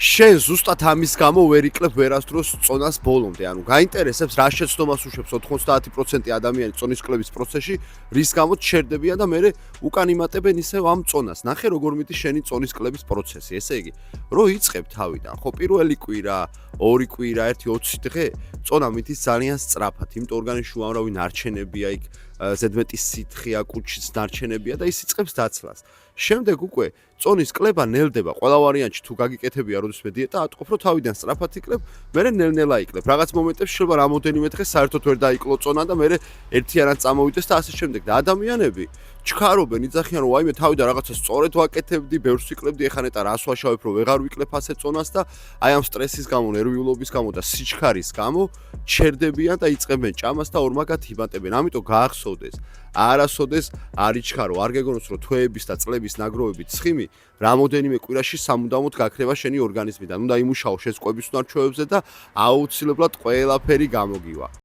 შენ ზუსტად ამის გამო ვერ იკლებ ვერასდროს წონას ბოლომდე. ანუ გაინტერესებს რა შეცდომას უშვებს 90% ადამიანი წონის კლების პროცესში, რის გამოც ჩერდებიან და მე უკან იმატებენ ისევ ამ წონას. ნახე როგორ მიდის შენი წონის კლების პროცესი. ესე იგი, რო იწყებ თავიდან, ხო პირველი კვირა, ორი კვირა, 1-20 დღე წონა მიდის ძალიან სწრაფად, იმიტომ ორგანიზმში უამრავი ნარჩენებია იქ, ზედმეტი სითხეა, კუჩის ნარჩენებია და ის იწყებს დაცლას. შემდეგ უკვე წონის კლება ნელდება. ყველა ვარიანტში თუ გაგიკეთებია როდესმე დიეტა, ატყობ რომ თავიდან სწრაფად იკლებ, მერე ნელ-ნელა იკლებ. რაღაც მომენტებში შეიძლება რამოდენიმე დღე საერთოდ ვერ დაიკლო წონა და მერე ერთიანად წამოვიდეს და ასე შემდეგ. და ადამიანები ჩქარობენ, იძახიან რომ ვაიმე თავიდან რაღაცა სწორედ ვაკეთებდი, ბევრს ვიკლებდი, ეხლა ნეტა რას ვაშავებ რომ ვეღარ ვიკლებ ასე წონას და აი ამ სტრესის გამო, ნერვიულობის გამო და სიჩქარის გამო ჩერდებიან და იწყებენ ჭამას და ორმაგად იბატებენ. ამიტომ გაახსოვდეს, არასოდეს არ იჩქარო, არ გეგონოს რომ თვეების და წლების ნაგროვებით ცხიმი რამოდენიმე კვირაში სამუდამოდ გაქრება შენი ორგანიზმიდან. უნდა იმუშაო შენ სკვების უნარჩვევებზე და აუცილებლად ყველაფერი გამოგივა.